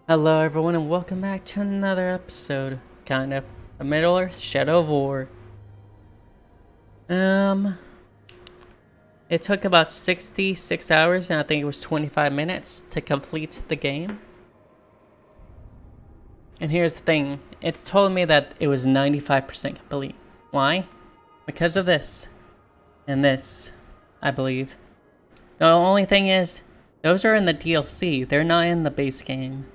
Hello everyone and welcome back to another episode, kind of, of Middle-earth Shadow of War. It took about 66 hours and I think it was 25 minutes to complete the game. And here's the thing, it's told me that it was 95% complete. Why? Because of this. And this, I believe. The only thing is, those are in the DLC, they're not in the base game.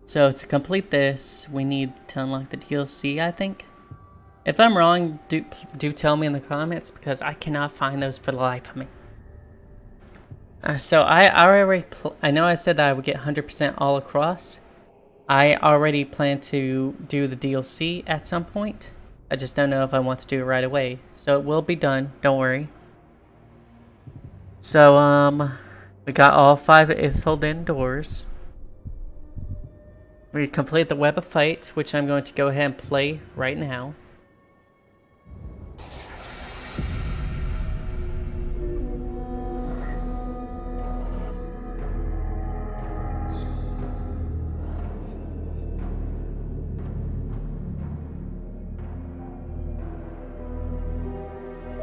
So to complete this, we need to unlock the DLC, I think. If I'm wrong, do tell me in the comments, because I cannot find those for the life of me. So I know I said that I would get 100% all across. I already plan to do the DLC at some point. I just don't know if I want to do it right away. So it will be done, don't worry. So, we got all 5 Ithilden doors. We complete the Web of Fight, which I'm going to go ahead and play right now.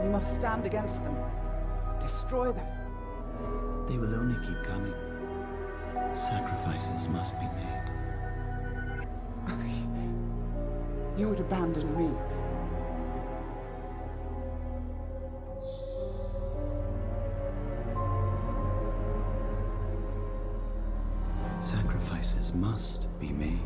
We must stand against them. Destroy them. They will only keep coming. Sacrifices must be made. You would abandon me. Sacrifices must be made.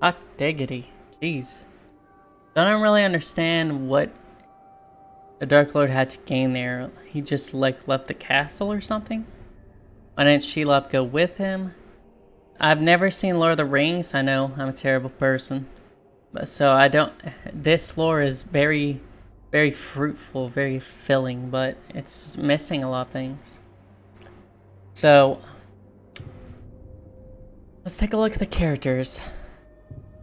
Hot diggity. Jeez. I don't really understand what the Dark Lord had to gain there. He just, like, left the castle or something? Why didn't Shelob go with him? I've never seen Lord of the Rings. I know, I'm a terrible person. But so I don't... This lore is very, very fruitful, very filling, but it's missing a lot of things. So... let's take a look at the characters.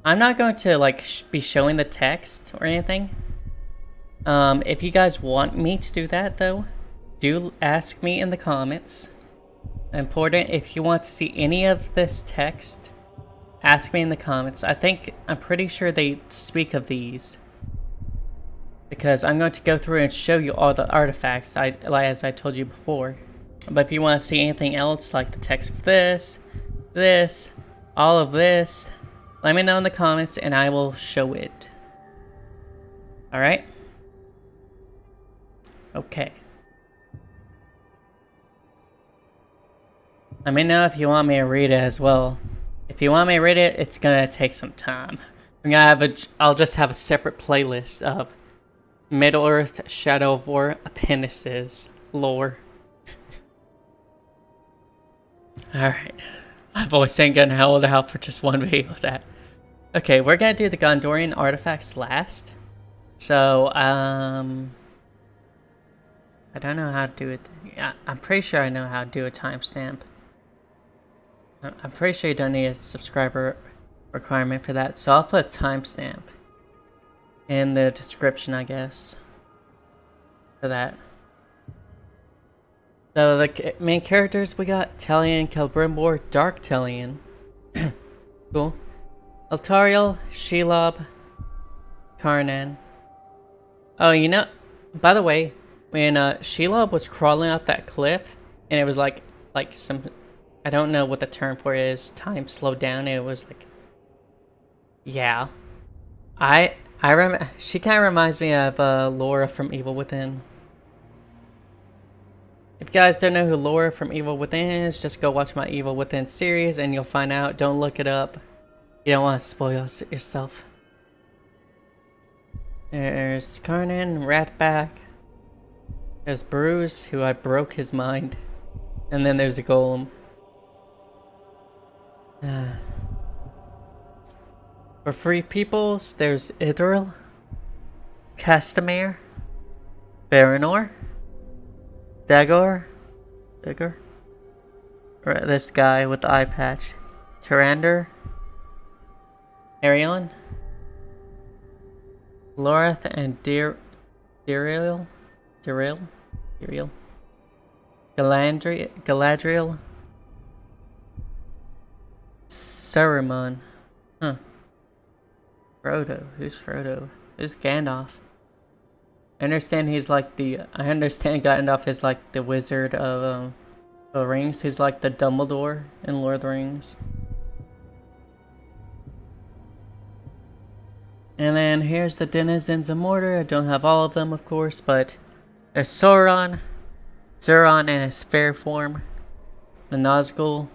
I'm not going to, like, be showing the text or anything. If you guys want me to do that, though, do ask me in the comments. Important, if you want to see any of this text, ask me in the comments. I'm pretty sure they speak of these. Because I'm going to go through and show you all the artifacts, as I told you before. But if you want to see anything else, like the text of this, all of this, let me know in the comments and I will show it. Alright? Okay. Let me know if you want me to read it as well. If you want me to read it, it's gonna take some time. I'll just have a separate playlist of Middle-earth Shadow of War Appendices lore. Alright. My voice ain't gonna hold out for just one video of that. Okay, we're gonna do the Gondorian Artifacts last. So, I don't know how to do it. Yeah, I'm pretty sure I know how to do a timestamp. I'm pretty sure you don't need a subscriber requirement for that, so I'll put a timestamp in the description, I guess, for that. So the main characters we got Talion, Celebrimbor, Dark Talion, cool, Altariel, Shelob, Karnan. Oh, you know, by the way, when Shelob was crawling up that cliff, and it was like some, I don't know what the term for it is, time slowed down. It was like, yeah, she kind of reminds me of Laura from Evil Within. If you guys don't know who Laura from Evil Within is, just go watch my Evil Within series and you'll find out. Don't look it up. You don't want to spoil yourself. There's Karnan, Ratback. There's Bruce, who I broke his mind. And then there's a Golem. For free peoples, there's Idril, Castamere, Baranor, Dagor, or this guy with the eye patch, Tyrander, Arion, Lorath, and Diril, Galadriel, Saruman, huh? Frodo, who's Frodo? Who's Gandalf? I understand Gandalf is like the wizard of the rings. He's like the Dumbledore in Lord of the Rings. And then here's the denizens of Mordor. I don't have all of them, of course, but there's Sauron, Sauron in his fair form, the Nazgul,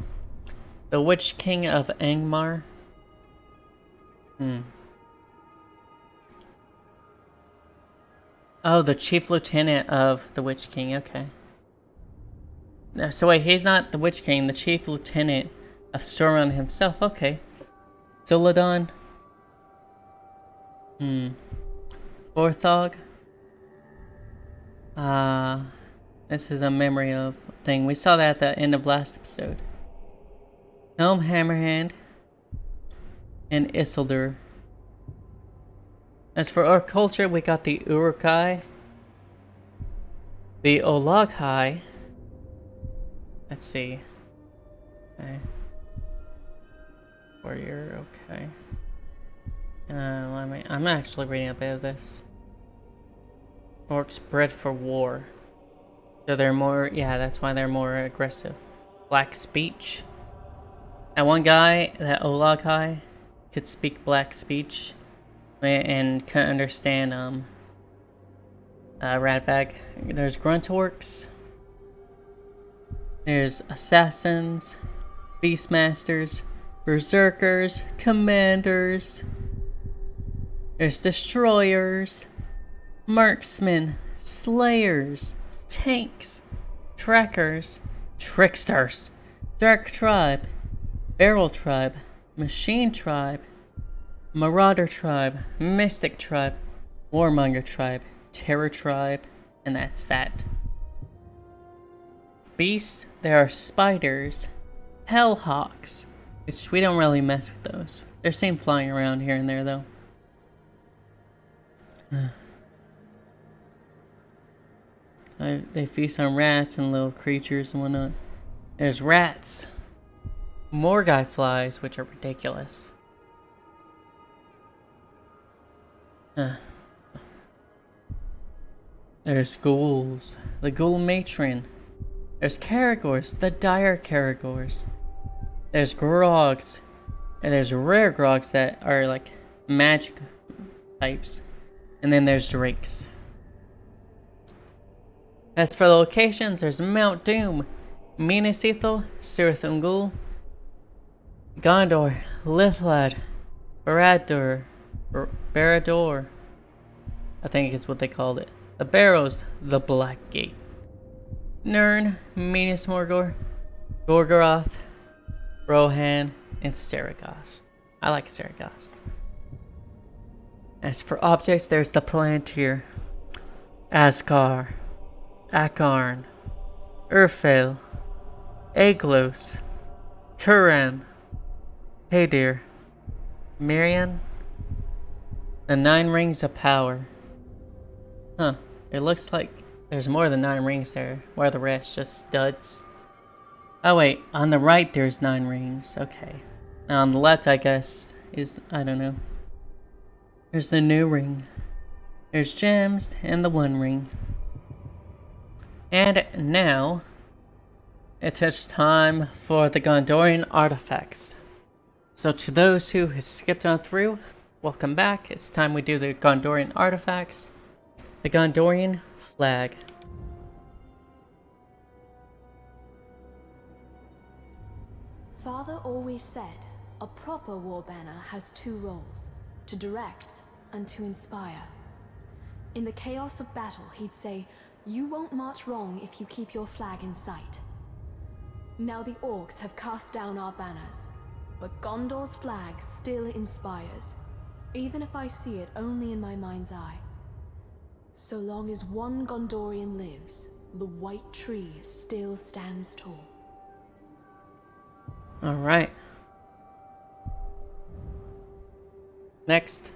the Witch King of Angmar. Oh, the Chief Lieutenant of the Witch King, okay. No, so wait, he's not the Witch King, the Chief Lieutenant of Sauron himself, okay. Zuladon. Orthog. This is a memory of thing. We saw that at the end of last episode. Helm Hammerhand. And Isildur. As for our culture, we got the Uruk-hai, the Olog-hai. Let's see. Okay. Warrior, okay. I'm actually reading a bit of this. Orcs bred for war. So they're more, yeah, that's why they're more aggressive. Black speech. That one guy, that Olog-hai, could speak black speech. And couldn't understand Ratbag. There's grunt orcs. There's assassins, beastmasters, berserkers, commanders. There's destroyers, marksmen, slayers, tanks, trackers, tricksters, dark tribe, barrel tribe, machine tribe, Marauder tribe, Mystic tribe, Warmonger tribe, Terror tribe, and that's that. Beasts, there are spiders, hellhawks, which we don't really mess with those. They're seen flying around here and there though. They feast on rats and little creatures and whatnot. There's rats, Morgai flies, which are ridiculous. There's ghouls, the ghoul matron. There's Caragors, the dire Caragors. There's grogs, and there's rare grogs that are like magic types. And then there's drakes. As for the locations, there's Mount Doom, Minas Ithil, Cirith Ungol, Gondor, Lithlad, Barad-dûr, I think it's what they called it. The Barrows, the Black Gate. Nirn, Minas Morgul, Gorgoroth, Rohan, and Saragost. I like Saragost. As for objects, there's the Palantir, Asgar, Akarn, Urfil, Aglos, Turan, Hadir, Mirian, the 9 rings of power. Huh, it looks like there's more than 9 rings there. Where are the rest? Just studs? Oh wait, on the right there's 9 rings. Okay. Now on the left, I guess, is, I don't know. There's the new ring. There's gems and the 1 ring. And now, it's time for the Gondorian Artifacts. So to those who have skipped on through, welcome back. It's time we do the Gondorian Artifacts. The Gondorian flag. Father always said, a proper war banner has 2 roles, to direct and to inspire. In the chaos of battle, he'd say, you won't march wrong if you keep your flag in sight. Now the orcs have cast down our banners, but Gondor's flag still inspires, even if I see it only in my mind's eye. So long as one Gondorian lives, the white tree still stands tall. Alright. Next.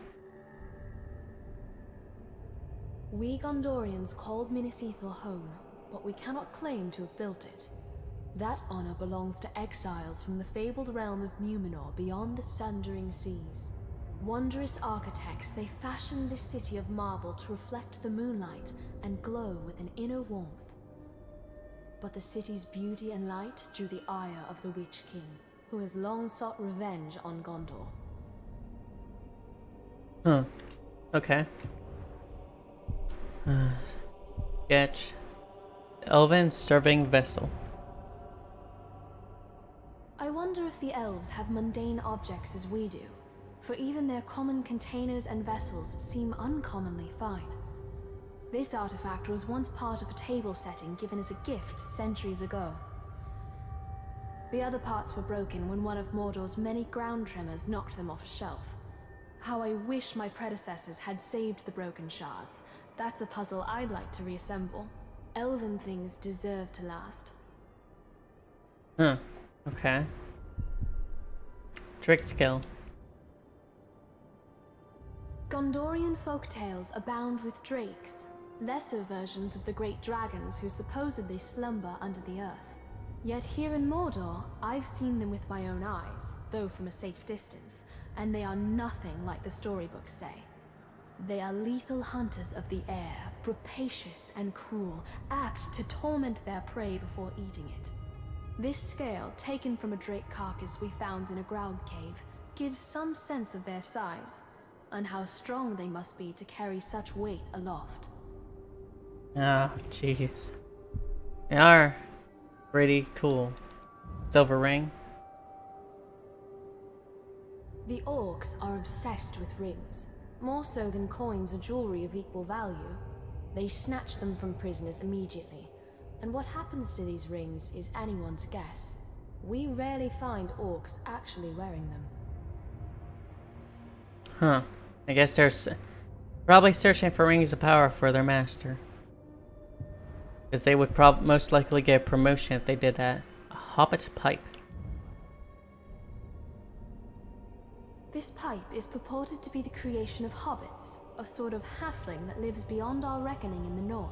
We Gondorians called Minas Ithil home, but we cannot claim to have built it. That honor belongs to exiles from the fabled realm of Numenor beyond the sundering seas. Wondrous architects, they fashioned this city of marble to reflect the moonlight and glow with an inner warmth. But the city's beauty and light drew the ire of the Witch King, who has long sought revenge on Gondor. Huh. Okay. Sketch. Elven serving vessel. I wonder if the elves have mundane objects as we do, for even their common containers and vessels seem uncommonly fine. This artifact was once part of a table setting given as a gift centuries ago. The other parts were broken when one of Mordor's many ground tremors knocked them off a shelf. How I wish my predecessors had saved the broken shards. That's a puzzle I'd like to reassemble. Elven things deserve to last. Huh. Okay. Trick skill. Gondorian folktales abound with drakes, lesser versions of the great dragons who supposedly slumber under the earth. Yet here in Mordor, I've seen them with my own eyes, though from a safe distance, and they are nothing like the storybooks say. They are lethal hunters of the air, rapacious and cruel, apt to torment their prey before eating it. This scale, taken from a drake carcass we found in a ground cave, gives some sense of their size, and how strong they must be to carry such weight aloft. Oh, jeez. They are pretty cool. Silver ring. The orcs are obsessed with rings, more so than coins or jewelry of equal value. They snatch them from prisoners immediately, and what happens to these rings is anyone's guess. We rarely find orcs actually wearing them. Huh. I guess they're probably searching for rings of power for their master. Because they would most likely get a promotion if they did that. A hobbit pipe. This pipe is purported to be the creation of hobbits, a sort of halfling that lives beyond our reckoning in the north.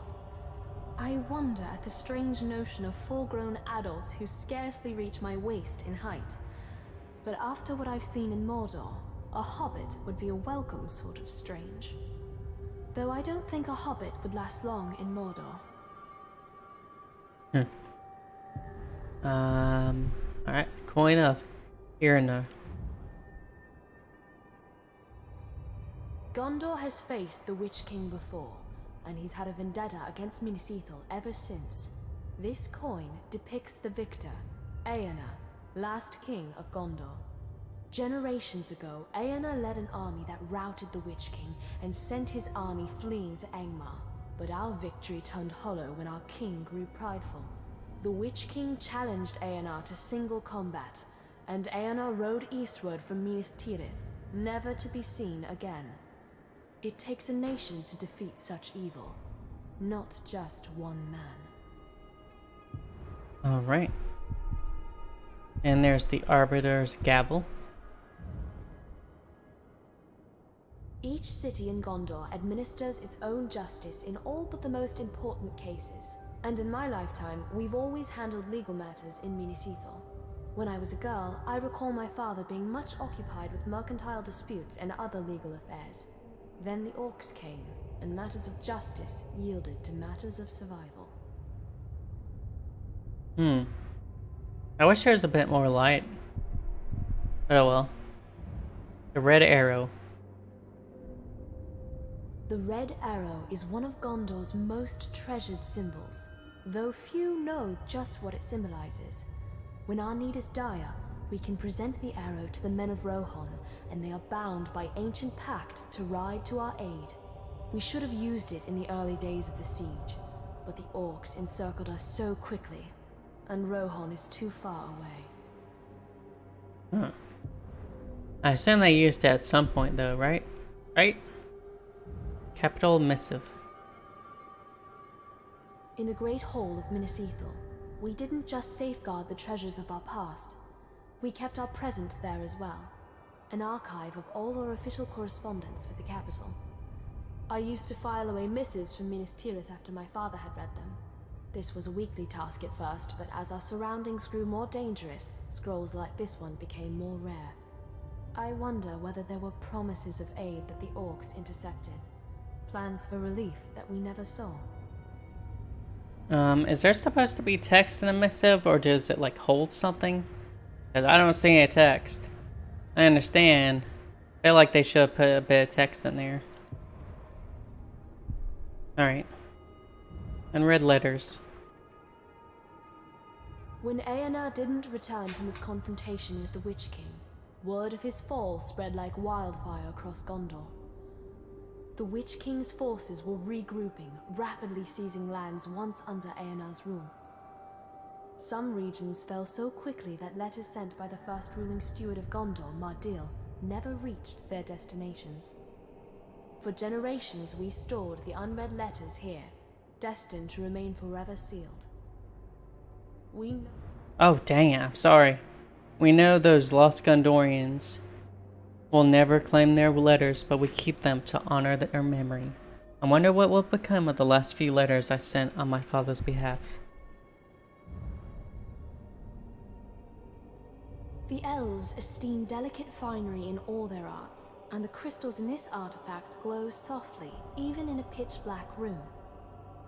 I wonder at the strange notion of full-grown adults who scarcely reach my waist in height. But after what I've seen in Mordor, a hobbit would be a welcome sort of strange. Though I don't think a hobbit would last long in Mordor. Alright. Coin of Irna. Gondor has faced the Witch King before, and he's had a vendetta against Minas Ithil ever since. This coin depicts the victor, Eärnur, last king of Gondor. Generations ago, Eärnur led an army that routed the Witch King and sent his army fleeing to Angmar. But our victory turned hollow when our king grew prideful. The Witch King challenged Eärnur to single combat, and Eärnur rode eastward from Minas Tirith, never to be seen again. It takes a nation to defeat such evil, not just one man. Alright. And there's the Arbiter's Gavel. Each city in Gondor administers its own justice in all but the most important cases. And in my lifetime, we've always handled legal matters in Minas Ithil. When I was a girl, I recall my father being much occupied with mercantile disputes and other legal affairs. Then the orcs came, and matters of justice yielded to matters of survival. I wish there was a bit more light. But oh well. The Red Arrow. The Red Arrow is one of Gondor's most treasured symbols, though few know just what it symbolizes. When our need is dire, we can present the arrow to the men of Rohan, and they are bound by ancient pact to ride to our aid. We should have used it in the early days of the siege, but the orcs encircled us so quickly, and Rohan is too far away. I assume they used it at some point though, right? Right? Capital Missive. In the Great Hall of Minas Ithil, we didn't just safeguard the treasures of our past, we kept our present there as well. An archive of all our official correspondence with the capital. I used to file away missives from Minas Tirith after my father had read them. This was a weekly task at first, but as our surroundings grew more dangerous, scrolls like this one became more rare. I wonder whether there were promises of aid that the orcs intercepted. Plans for relief that we never saw. Is there supposed to be text in a missive, or does it like hold something? Because I don't see any text. I understand. I feel like they should have put a bit of text in there. Alright. And red letters. When Eonar didn't return from his confrontation with the Witch King, word of his fall spread like wildfire across Gondor. The Witch King's forces were regrouping, rapidly seizing lands once under Eonar's rule. Some regions fell so quickly that letters sent by the first ruling steward of Gondor, Mardil, never reached their destinations. For generations we stored the unread letters here, destined to remain forever sealed. Oh dang it, I'm sorry. We know those lost Gondorians will never claim their letters, but we keep them to honor their memory. I wonder what will become of the last few letters I sent on my father's behalf. The elves esteem delicate finery in all their arts, and the crystals in this artifact glow softly, even in a pitch-black room.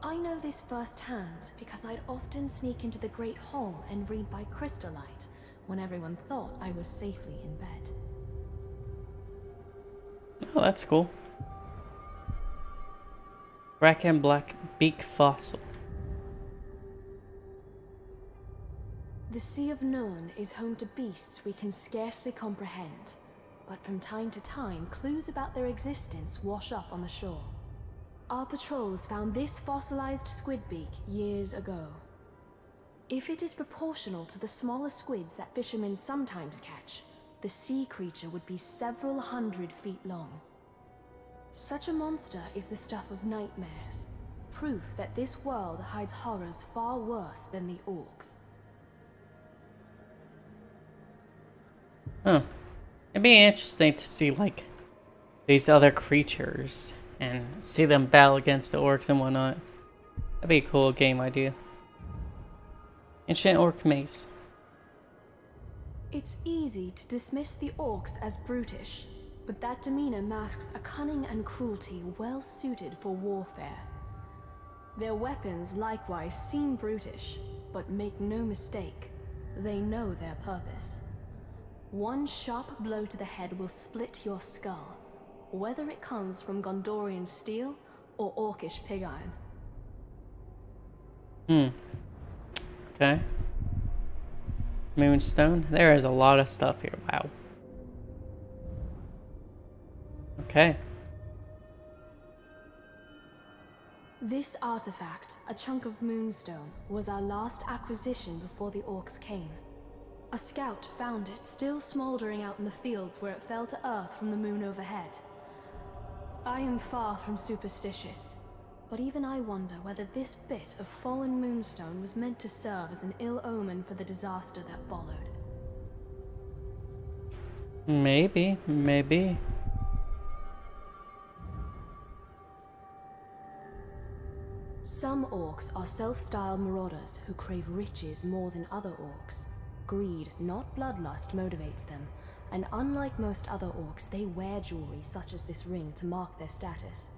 I know this firsthand because I'd often sneak into the Great Hall and read by crystallight when everyone thought I was safely in bed. Oh, that's cool. Bracken Black Beak Fossil. The Sea of Nirn is home to beasts we can scarcely comprehend, but from time to time, clues about their existence wash up on the shore. Our patrols found this fossilized squidbeak years ago. If it is proportional to the smaller squids that fishermen sometimes catch, the sea creature would be several 100 feet long. Such a monster is the stuff of nightmares, proof that this world hides horrors far worse than the orcs. Huh. It'd be interesting to see, like, these other creatures and see them battle against the orcs and whatnot. That'd be a cool game idea. Ancient Orc Mace. It's easy to dismiss the orcs as brutish, but that demeanor masks a cunning and cruelty well suited for warfare. Their weapons likewise seem brutish, but make no mistake, they know their purpose. One sharp blow to the head will split your skull, whether it comes from Gondorian steel or orcish pig iron. Okay. Moonstone. There is a lot of stuff here. Wow. Okay. This artifact, a chunk of moonstone, was our last acquisition before the orcs came. A scout found it still smoldering out in the fields where it fell to earth from the moon overhead. I am far from superstitious, but even I wonder whether this bit of fallen moonstone was meant to serve as an ill omen for the disaster that followed. Maybe. Some orcs are self-styled marauders who crave riches more than other orcs. Greed, not bloodlust, motivates them, and unlike most other orcs, they wear jewelry such as this ring to mark their status.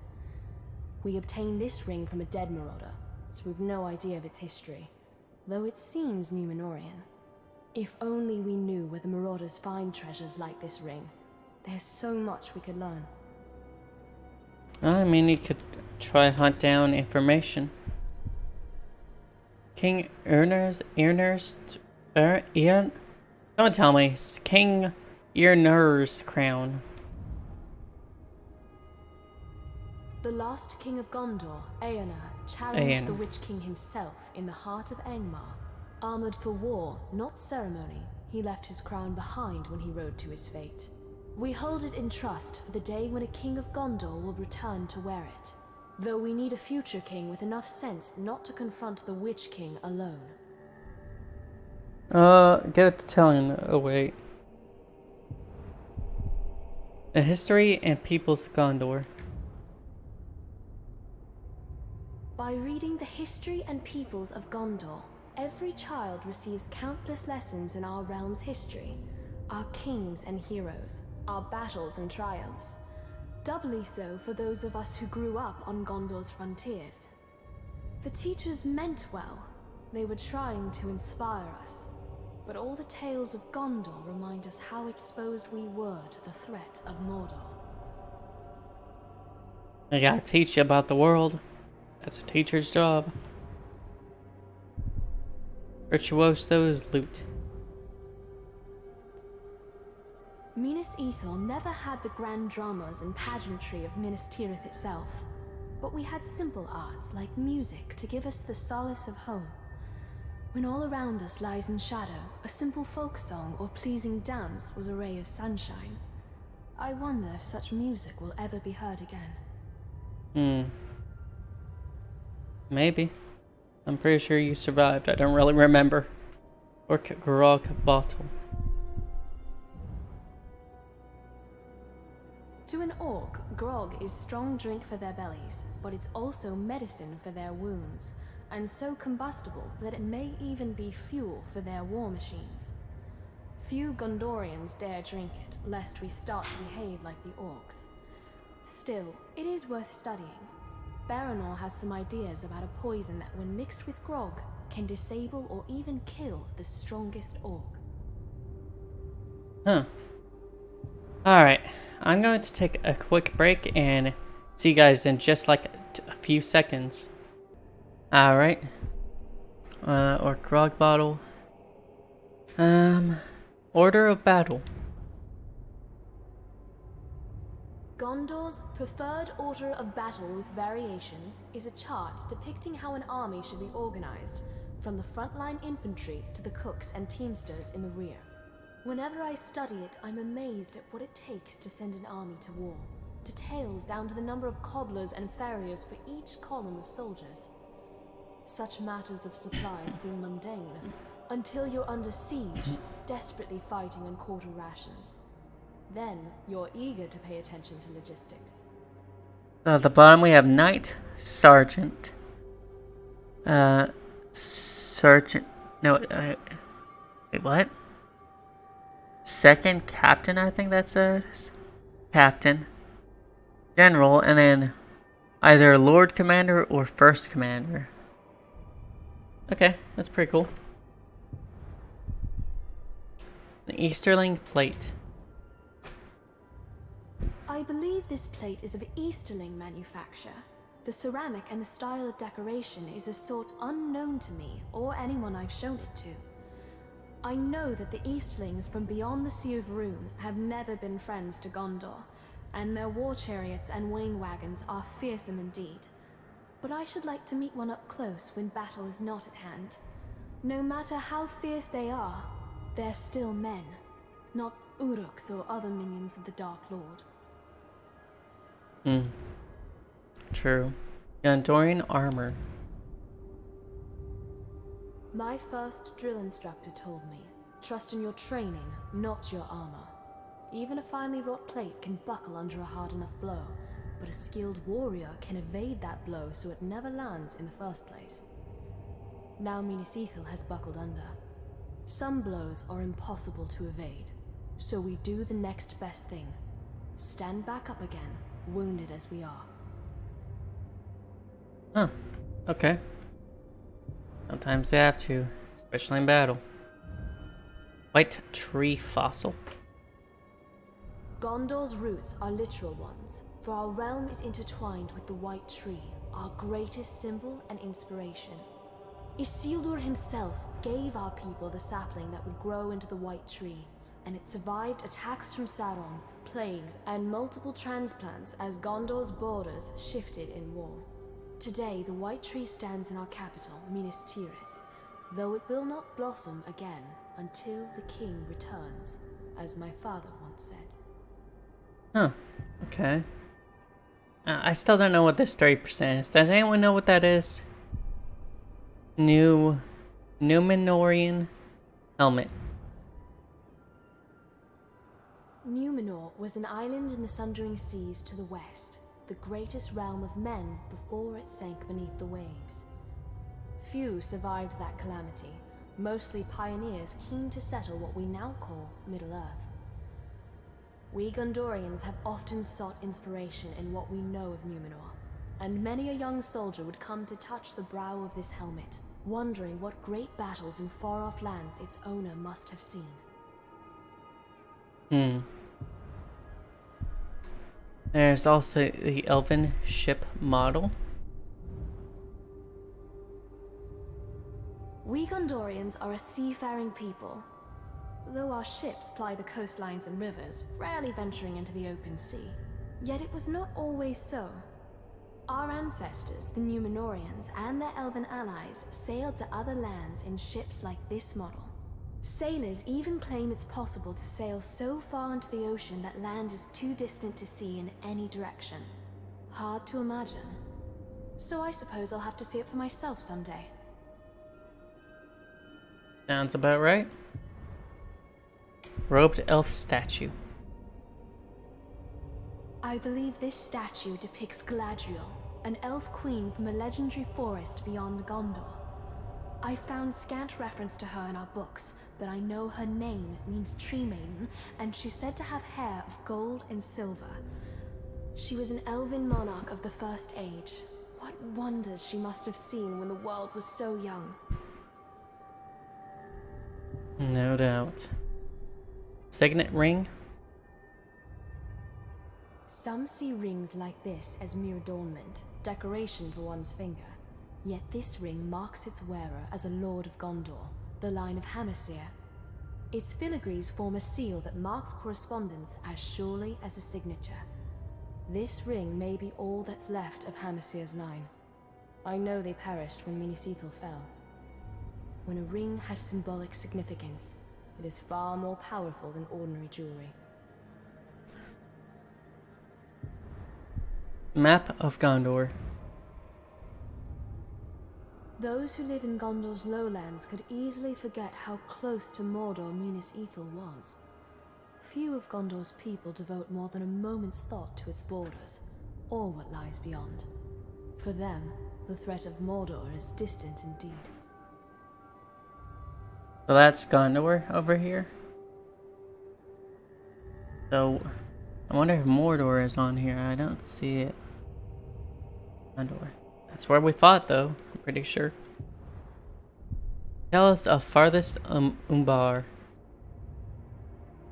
We obtained this ring from a dead marauder, so we've no idea of its history, though it seems Numenorian. If only we knew where the marauders find treasures like this ring. There's so much we could learn. I mean, you could try hunt down information. King don't tell me. King Irnur's crown. The last king of Gondor, Eonar, challenged the Witch King himself in the heart of Angmar. Armored for war, not ceremony, he left his crown behind when he rode to his fate. We hold it in trust for the day when a king of Gondor will return to wear it, though we need a future king with enough sense not to confront the Witch King alone. Go to telling. Oh, wait. The history and peoples of Gondor. By reading the history and peoples of Gondor, every child receives countless lessons in our realm's history, our kings and heroes, our battles and triumphs. Doubly so for those of us who grew up on Gondor's frontiers. The teachers meant well. They were trying to inspire us. But all the tales of Gondor remind us how exposed we were to the threat of Mordor. I gotta teach you about the world. That's a teacher's job. Virtuoso's loot. Minas Ithil never had the grand dramas and pageantry of Minas Tirith itself, but we had simple arts like music to give us the solace of home. When all around us lies in shadow, a simple folk song or pleasing dance was a ray of sunshine. I wonder if such music will ever be heard again. Maybe. I'm pretty sure you survived. I don't really remember. Or grog bottle. To an orc, grog is strong drink for their bellies, but it's also medicine for their wounds, and so combustible that it may even be fuel for their war machines. Few Gondorians dare drink it, lest we start to behave like the orcs. Still, it is worth studying. Baranor has some ideas about a poison that, when mixed with grog, can disable or even kill the strongest orc. Huh. Alright, I'm going to take a quick break and see you guys in just like a few seconds. Alright. Or grog bottle. Order of battle. Gondor's preferred order of battle with variations is a chart depicting how an army should be organized, from the frontline infantry to the cooks and teamsters in the rear. Whenever I study it, I'm amazed at what it takes to send an army to war. Details down to the number of cobblers and farriers for each column of soldiers. Such matters of supply seem mundane, until you're under siege, desperately fighting on quarter rations. Then, you're eager to pay attention to logistics. At the bottom we have Knight, Sergeant. Sergeant... No, wait, what? Second Captain, I think that says. Captain. General, and then either Lord Commander or First Commander. Okay, that's pretty cool. The Easterling Plate. I believe this plate is of Easterling manufacture. The ceramic and the style of decoration is a sort unknown to me or anyone I've shown it to. I know that the Easterlings from beyond the Sea of Rune have never been friends to Gondor, and their war chariots and wain wagons are fearsome indeed. But I should like to meet one up close when battle is not at hand. No matter how fierce they are, they're still men, not Uruks or other minions of the Dark Lord. Hmm. True. Gondorian armor. My first drill instructor told me, trust in your training, not your armor. Even a finely wrought plate can buckle under a hard enough blow, but a skilled warrior can evade that blow so it never lands in the first place. Now Minas Ithil has buckled under. Some blows are impossible to evade, so we do the next best thing. Stand back up again, wounded as we are. Huh. Okay. Sometimes they have to, especially in battle. White tree fossil. Gondor's roots are literal ones, for our realm is intertwined with the White Tree, our greatest symbol and inspiration. Isildur himself gave our people the sapling that would grow into the White Tree, and it survived attacks from Sauron, plagues, and multiple transplants as Gondor's borders shifted in war. Today, the White Tree stands in our capital, Minas Tirith, though it will not blossom again until the king returns, as my father once said. Huh. Okay. I still don't know what this 30% is. Does anyone know what that is? Numenorian helmet. Numenor was an island in the Sundering Seas to the west, the greatest realm of men before it sank beneath the waves. Few survived that calamity, mostly pioneers keen to settle what we now call Middle-earth. We Gondorians have often sought inspiration in what we know of Numenor, and many a young soldier would come to touch the brow of this helmet, wondering what great battles in far-off lands its owner must have seen. There's also the elven ship model. We Gondorians are a seafaring people. Though our ships ply the coastlines and rivers, rarely venturing into the open sea. Yet it was not always so. Our ancestors, the Numenorians, and their elven allies sailed to other lands in ships like this model. Sailors even claim it's possible to sail so far into the ocean that land is too distant to see in any direction. Hard to imagine. So I suppose I'll have to see it for myself someday. Sounds about right. Robed elf statue. I believe this statue depicts Galadriel, an elf queen from a legendary forest beyond Gondor. I found scant reference to her in our books, but I know her name means Tree Maiden, and she's said to have hair of gold and silver. She was an elven monarch of the First Age. What wonders she must have seen when the world was so young. No doubt. Signet ring. Some see rings like this as mere adornment, decoration for one's finger. Yet this ring marks its wearer as a lord of Gondor, the line of Hamasir. Its filigrees form a seal that marks correspondence as surely as a signature. This ring may be all that's left of Hamasir's line. I know they perished when Minas Ithil fell. When a ring has symbolic significance, it is far more powerful than ordinary jewelry. Map of Gondor. Those who live in Gondor's lowlands could easily forget how close to Mordor Minas Ithil was. Few of Gondor's people devote more than a moment's thought to its borders, or what lies beyond. For them, the threat of Mordor is distant indeed. So that's Gondor over here. So, I wonder if Mordor is on here. I don't see it. Gondor. That's where we fought, though. I'm pretty sure. Tell us of farthest Umbar.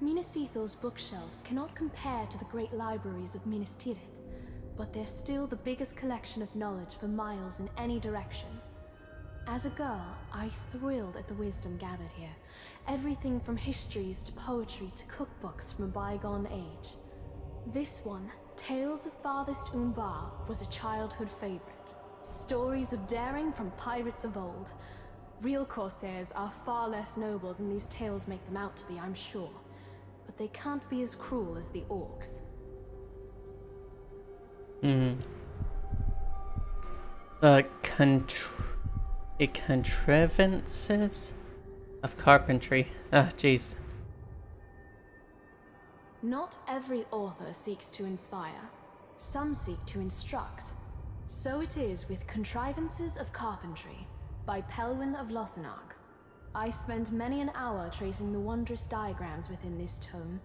Minas Ithil's bookshelves cannot compare to the great libraries of Minas Tirith, but they're still the biggest collection of knowledge for miles in any direction. As a girl, I thrilled at the wisdom gathered here. Everything from histories to poetry to cookbooks from a bygone age. This one, Tales of Farthest Umbar, was a childhood favorite. Stories of daring from pirates of old. Real corsairs are far less noble than these tales make them out to be, I'm sure. But they can't be as cruel as the orcs. Hmm. The contrivances of carpentry. Ah, jeez. Not every author seeks to inspire. Some seek to instruct. So it is with Contrivances of Carpentry by Pelwyn of Lossenark. I spent many an hour tracing the wondrous diagrams within this tome,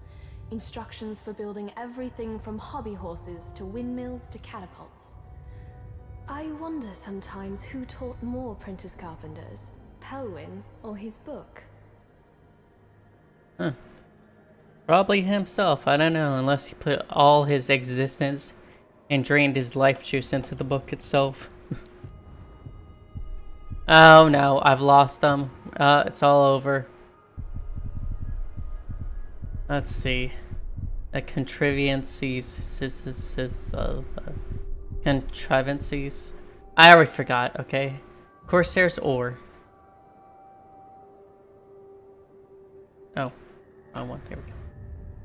instructions for building everything from hobby horses to windmills to catapults. I wonder sometimes who taught more apprentice carpenters, Pelwyn or his book. Huh. Probably himself, I don't know, unless he put all his existence and drained his life juice into the book itself. Oh no, I've lost them. It's all over. Let's see. The contrivances. I already forgot, okay. Corsair's Oar. Oh. There we go.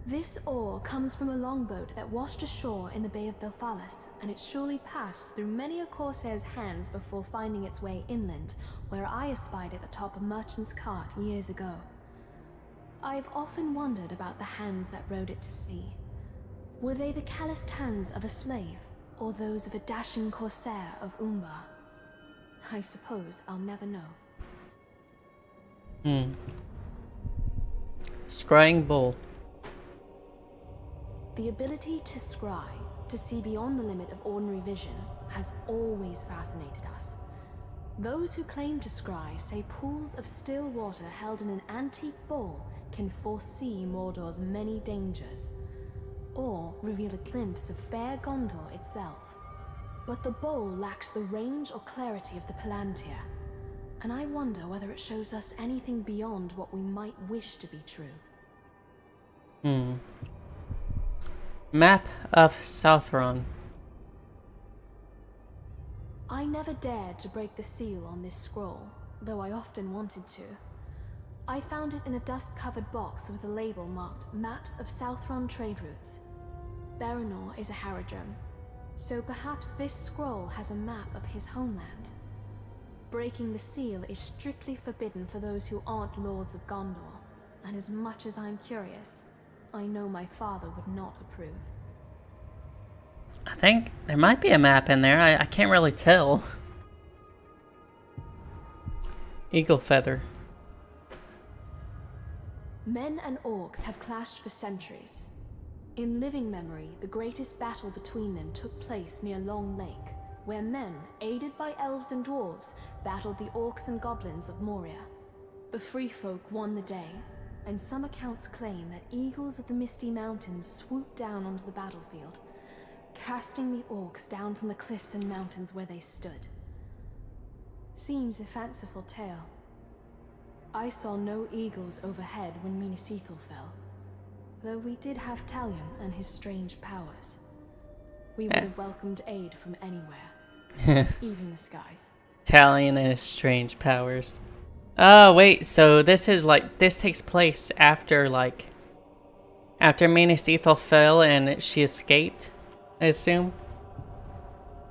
This oar comes from a longboat that washed ashore in the Bay of Belfalis, and it surely passed through many a corsair's hands before finding its way inland, where I espied it atop a merchant's cart years ago. I've often wondered about the hands that rowed it to sea. Were they the calloused hands of a slave, or those of a dashing corsair of Umbar? I suppose I'll never know. Scrying Bull. The ability to scry, to see beyond the limit of ordinary vision, has always fascinated us. Those who claim to scry say pools of still water held in an antique bowl can foresee Mordor's many dangers, or reveal a glimpse of fair Gondor itself. But the bowl lacks the range or clarity of the Palantir, and I wonder whether it shows us anything beyond what we might wish to be true. Map of Southron. I never dared to break the seal on this scroll, though I often wanted to. I found it in a dust-covered box with a label marked Maps of Southron Trade Routes. Baranor is a Haradrim, so perhaps this scroll has a map of his homeland. Breaking the seal is strictly forbidden for those who aren't Lords of Gondor, and as much as I'm curious, I know my father would not approve. I think there might be a map in there. I can't really tell. Eagle Feather. Men and orcs have clashed for centuries. In living memory, the greatest battle between them took place near Long Lake, where men, aided by elves and dwarves, battled the orcs and goblins of Moria. The free folk won the day, and some accounts claim that eagles of the Misty Mountains swooped down onto the battlefield, casting the orcs down from the cliffs and mountains where they stood. Seems a fanciful tale. I saw no eagles overhead when Minas Ithil fell, though we did have Talion and his strange powers. We would have welcomed aid from anywhere, even the skies. Talion and his strange powers. Oh, wait, so this takes place after, after Minas Ithil fell and she escaped, I assume?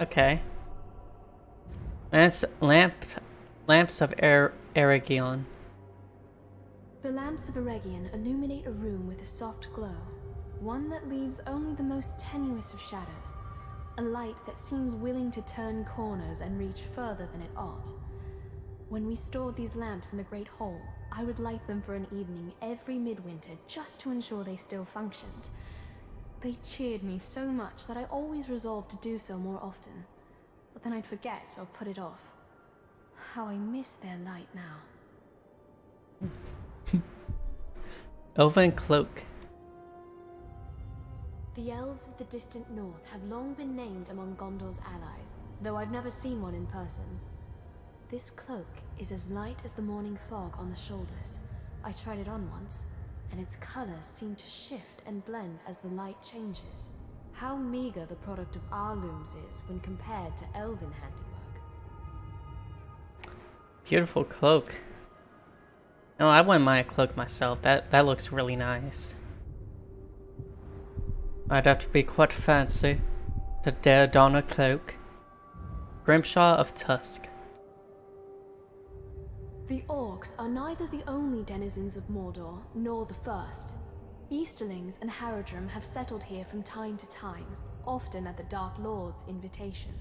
Okay. Lamps of Eregion. The lamps of Eregion illuminate a room with a soft glow, one that leaves only the most tenuous of shadows, a light that seems willing to turn corners and reach further than it ought. When we stored these lamps in the Great Hall, I would light them for an evening every midwinter just to ensure they still functioned. They cheered me so much that I always resolved to do so more often, but then I'd forget or put it off. How I miss their light now. Elven Cloak. The elves of the distant north have long been named among Gondor's allies, though I've never seen one in person. This cloak is as light as the morning fog on the shoulders. I tried it on once, and its colors seem to shift and blend as the light changes. How meager the product of our looms is when compared to elven handiwork. Beautiful cloak. No, I wouldn't mind a cloak myself. That looks really nice. I'd have to be quite fancy. The Deodonna Cloak. Grimshaw of Tusk. The orcs are neither the only denizens of Mordor, nor the first. Easterlings and Haradrim have settled here from time to time, often at the Dark Lord's invitation.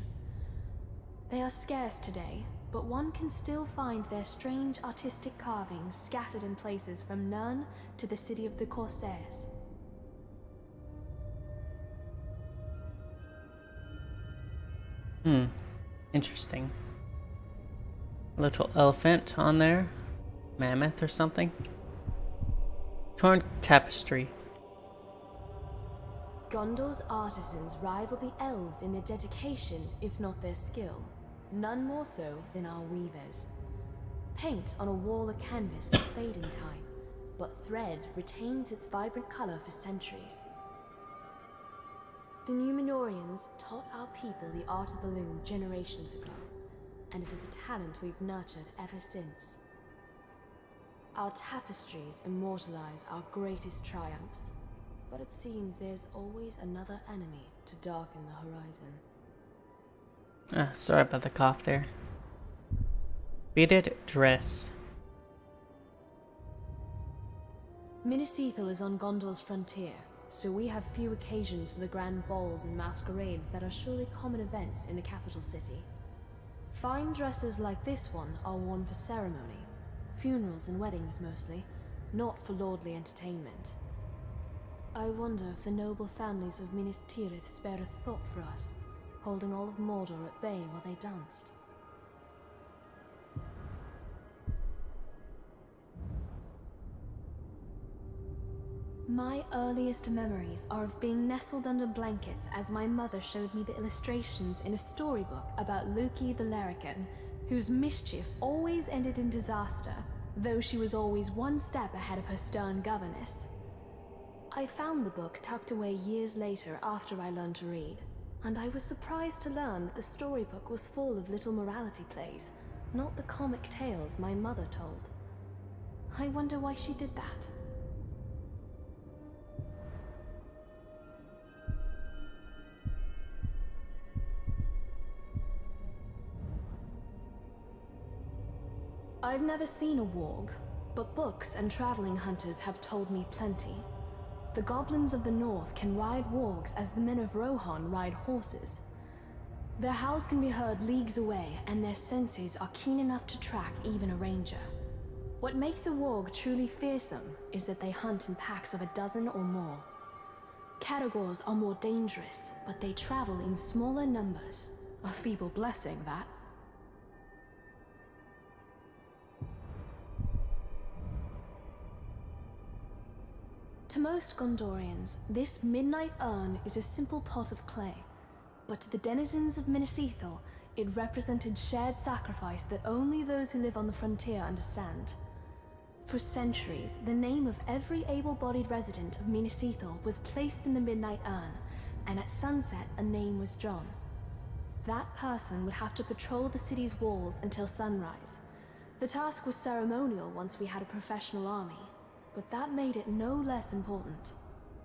They are scarce today, but one can still find their strange artistic carvings scattered in places from Nirn to the city of the Corsairs. Interesting. Little elephant on there. Mammoth or something. Torn tapestry. Gondor's artisans rival the elves in their dedication, if not their skill. None more so than our weavers. Paint on a wall or canvas will fade in time, but thread retains its vibrant color for centuries. The Númenóreans taught our people the art of the loom generations ago, and it is a talent we've nurtured ever since. Our tapestries immortalize our greatest triumphs, but it seems there's always another enemy to darken the horizon. Sorry about the cough there. Beaded dress. Minas Ithil is on Gondor's frontier, so we have few occasions for the grand balls and masquerades that are surely common events in the capital city. Fine dresses like this one are worn for ceremony, funerals and weddings mostly, not for lordly entertainment. I wonder if the noble families of Minas Tirith spared a thought for us, holding all of Mordor at bay while they danced. My earliest memories are of being nestled under blankets as my mother showed me the illustrations in a storybook about Luki the Larrikin, whose mischief always ended in disaster, though she was always one step ahead of her stern governess. I found the book tucked away years later after I learned to read, and I was surprised to learn that the storybook was full of little morality plays, not the comic tales my mother told. I wonder why she did that. I've never seen a warg, but books and traveling hunters have told me plenty. The goblins of the north can ride wargs as the men of Rohan ride horses. Their howls can be heard leagues away, and their senses are keen enough to track even a ranger. What makes a warg truly fearsome is that they hunt in packs of a dozen or more. Caragors are more dangerous, but they travel in smaller numbers. A feeble blessing, that. To most Gondorians, this midnight urn is a simple pot of clay, but to the denizens of Minas Ithil, it represented shared sacrifice that only those who live on the frontier understand. For centuries, the name of every able-bodied resident of Minas Ithil was placed in the midnight urn, and at sunset a name was drawn. That person would have to patrol the city's walls until sunrise. The task was ceremonial once we had a professional army, but that made it no less important.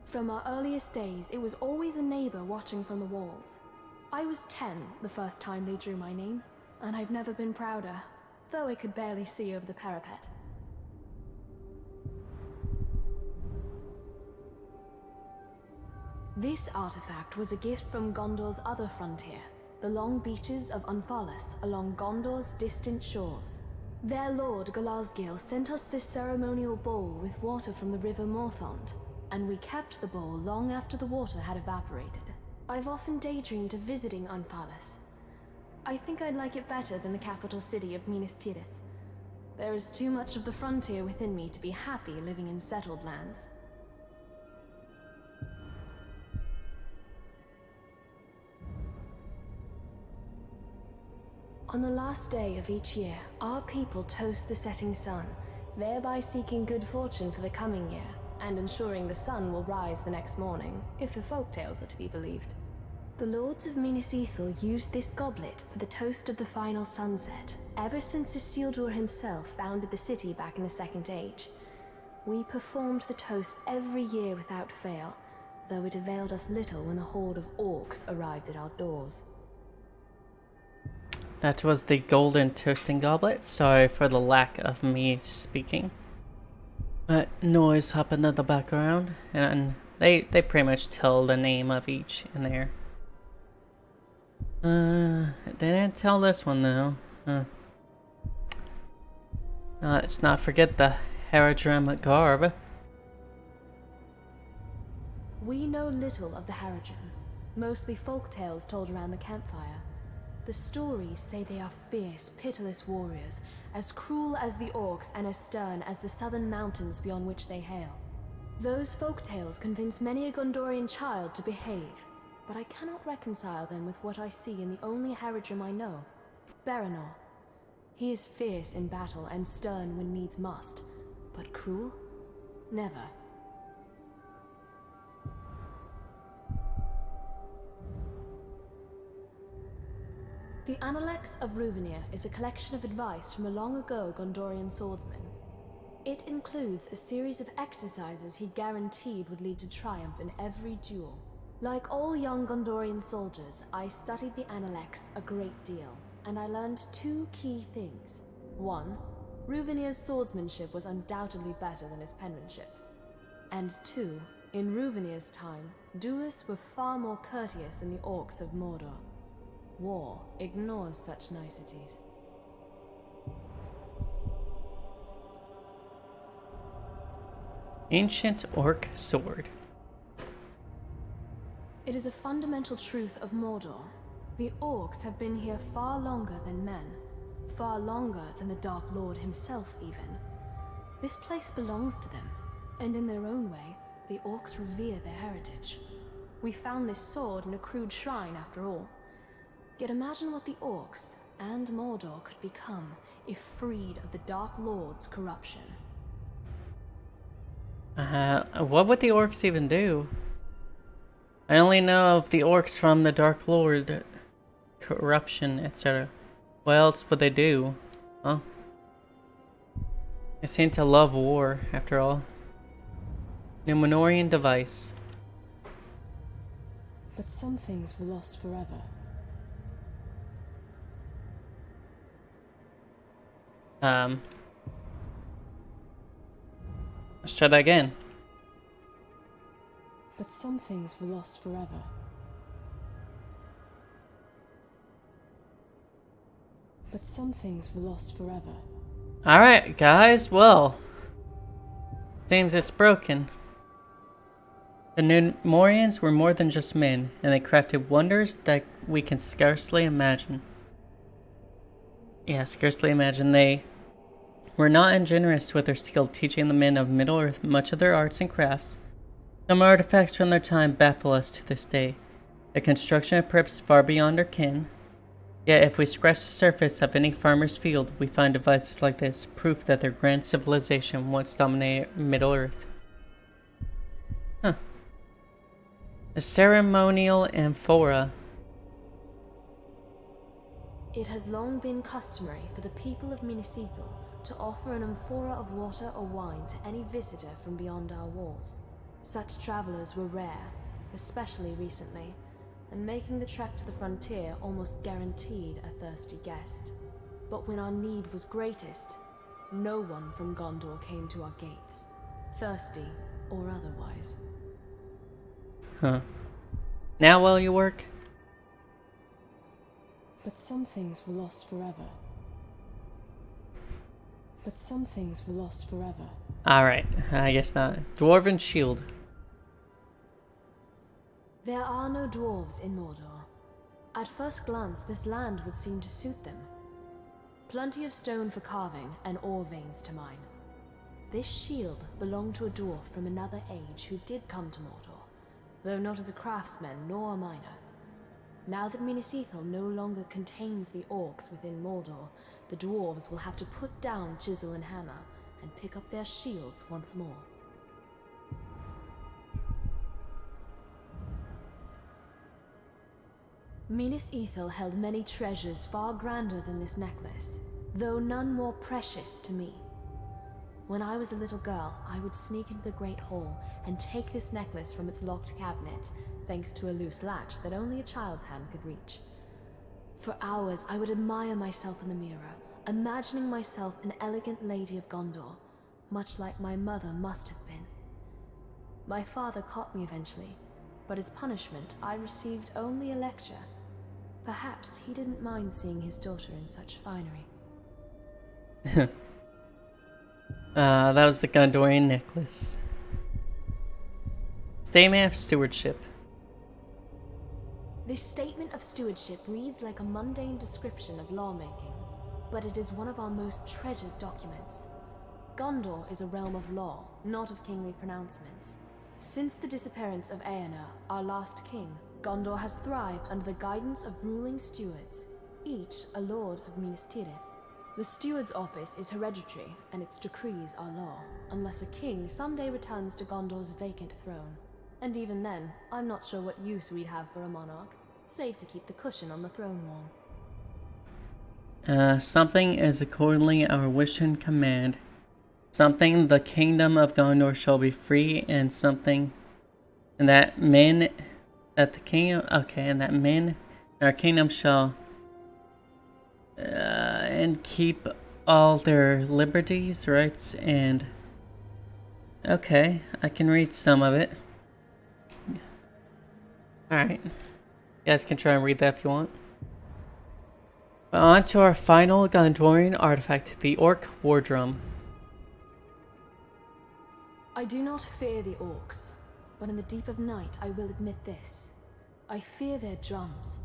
From our earliest days, it was always a neighbor watching from the walls. I was 10 the first time they drew my name, and I've never been prouder, though I could barely see over the parapet. This artifact was a gift from Gondor's other frontier, the long beaches of Unthalas along Gondor's distant shores. Their lord Galazgil sent us this ceremonial bowl with water from the river Morthond, and we kept the bowl long after the water had evaporated. I've often daydreamed of visiting Unthalas. I think I'd like it better than the capital city of Minas Tirith. There is too much of the frontier within me to be happy living in settled lands. On the last day of each year, our people toast the setting sun, thereby seeking good fortune for the coming year, and ensuring the sun will rise the next morning, if the folktales are to be believed. The lords of Minas Ithil used this goblet for the toast of the final sunset, ever since Isildur himself founded the city back in the Second Age. We performed the toast every year without fail, though it availed us little when a horde of orcs arrived at our doors. That was the golden toasting goblet. Sorry for the lack of me speaking. That noise happened in the background, and they pretty much tell the name of each in there. They didn't tell this one though. Let's not forget the Haradrim garb. We know little of the Haradrim, mostly folk tales told around the campfire. The stories say they are fierce, pitiless warriors, as cruel as the orcs and as stern as the southern mountains beyond which they hail. Those folk tales convince many a Gondorian child to behave, but I cannot reconcile them with what I see in the only Haradrim I know, Baranor. He is fierce in battle and stern when needs must, but cruel? Never. The Analects of Ruvenier is a collection of advice from a long-ago Gondorian swordsman. It includes a series of exercises he guaranteed would lead to triumph in every duel. Like all young Gondorian soldiers, I studied the Analects a great deal, and I learned two key things. One, Ruvenier's swordsmanship was undoubtedly better than his penmanship. And two, in Ruvenier's time, duelists were far more courteous than the orcs of Mordor. War ignores such niceties. Ancient Orc Sword. It is a fundamental truth of Mordor. The orcs have been here far longer than men. Far longer than the Dark Lord himself, even. This place belongs to them, and in their own way, the orcs revere their heritage. We found this sword in a crude shrine, after all. Yet imagine what the orcs and Mordor could become if freed of the Dark Lord's corruption. What would the orcs even do? I only know of the orcs from the Dark Lord, corruption, etc. What else would they do? Huh? They seem to love war, after all. Numenorian device. But some things were lost forever. Let's try that again. But some things were lost forever. But some things were lost forever. Alright, guys, well. Seems it's broken. The Numenorians were more than just men, and they crafted wonders that we can scarcely imagine. Yeah, scarcely imagine. They were not ungenerous with their skill, teaching the men of Middle-earth much of their arts and crafts. Some artifacts from their time baffle us to this day. The construction of perhaps far beyond our ken. Yet if we scratch the surface of any farmer's field, we find devices like this, proof that their grand civilization once dominated Middle-earth. Huh. The ceremonial amphora. It has long been customary for the people of Minas Ithil to offer an amphora of water or wine to any visitor from beyond our walls. Such travelers were rare, especially recently, and making the trek to the frontier almost guaranteed a thirsty guest. But when our need was greatest, no one from Gondor came to our gates, thirsty or otherwise. Huh. Now will you work? But some things were lost forever. But some things were lost forever. Alright, I guess not. Dwarven shield. There are no dwarves in Mordor. At first glance, this land would seem to suit them. Plenty of stone for carving and ore veins to mine. This shield belonged to a dwarf from another age who did come to Mordor, though not as a craftsman nor a miner. Now that Minas Ithil no longer contains the orcs within Mordor, the dwarves will have to put down chisel and hammer and pick up their shields once more. Minas Ithil held many treasures far grander than this necklace, though none more precious to me. When I was a little girl, I would sneak into the Great Hall and take this necklace from its locked cabinet, thanks to a loose latch that only a child's hand could reach. For hours, I would admire myself in the mirror, imagining myself an elegant lady of Gondor, much like my mother must have been. My father caught me eventually, but as punishment, I received only a lecture. Perhaps he didn't mind seeing his daughter in such finery. That was the Gondorian necklace. Statement of stewardship. This statement of stewardship reads like a mundane description of lawmaking, but it is one of our most treasured documents. Gondor is a realm of law, not of kingly pronouncements. Since the disappearance of Eomer, our last king, Gondor has thrived under the guidance of ruling stewards, each a lord of Minas Tirith. The steward's office is hereditary, and its decrees are law, unless a king someday returns to Gondor's vacant throne. And even then, I'm not sure what use we'd have for a monarch, save to keep the cushion on the throne warm. Something is accordingly our wish and command. Something the kingdom of Gondor shall be free, and something, and that men, that the kingdom, okay, and that men in our kingdom shall, and keep all their liberties, rights, and, okay, I can read some of it. Alright, you guys can try and read that if you want. But on to our final Gondorian artifact, the Orc War Drum. I do not fear the orcs, but in the deep of night I will admit this. I fear their drums.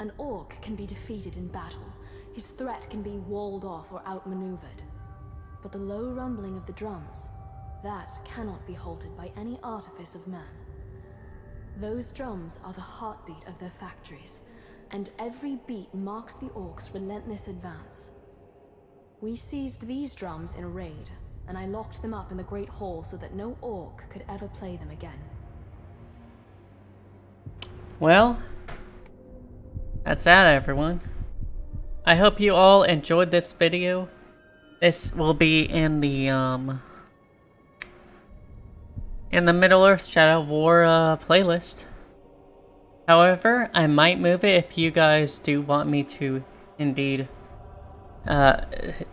An orc can be defeated in battle. His threat can be walled off or outmaneuvered. But the low rumbling of the drums, that cannot be halted by any artifice of man. Those drums are the heartbeat of their factories, and every beat marks the orcs' relentless advance. We seized these drums in a raid, and I locked them up in the Great Hall so that no orc could ever play them again. Well, that's that, everyone. I hope you all enjoyed this video. This will be in the Middle-earth Shadow of War playlist. However, I might move it if you guys do want me to indeed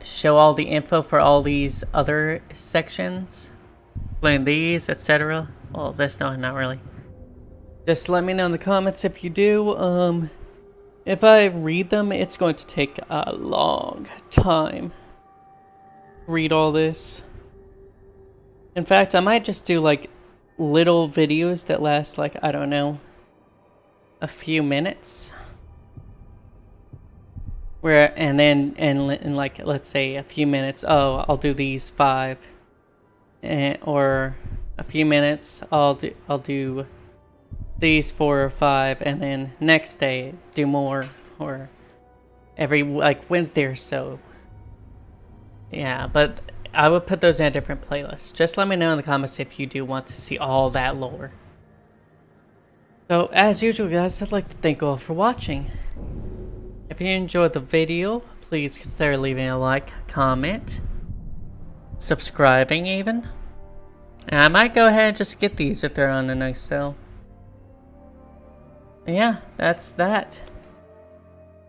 show all the info for all these other sections, including these, etc. Well, this, no, not really. Just let me know in the comments if you do. If I read them, it's going to take a long time to read all this. In fact, I might just do like little videos that last like, I don't know, a few minutes. Where, and then, and like, let's say a few minutes, oh, I'll do these 5. Or a few minutes, I'll do these 4 or 5, and then next day do more, or every like Wednesday or so. Yeah, but I would put those in a different playlist. Just let me know in the comments if you do want to see all that lore. So as usual, guys, I'd like to thank you all for watching. If you enjoyed the video, please consider leaving a like, comment, subscribing even. And I might go ahead and just get these if they're on a nice sale. Yeah, that's that.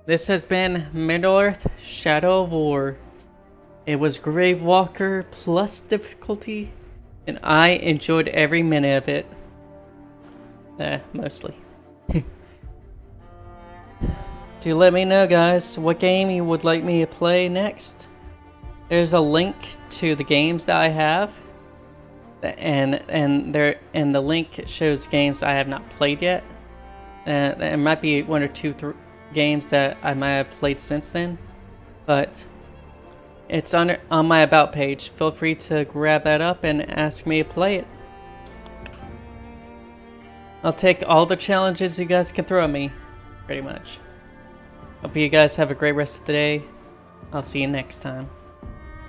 This has been Middle-earth Shadow of War. It was GraveWalker plus difficulty, and I enjoyed every minute of it. Mostly. Do let me know, guys, what game you would like me to play next. There's a link to the games that I have, and the link shows games I have not played yet. There might be 1 or 2 games that I might have played since then, but it's on my About page. Feel free to grab that up and ask me to play it. I'll take all the challenges you guys can throw at me, pretty much. Hope you guys have a great rest of the day. I'll see you next time.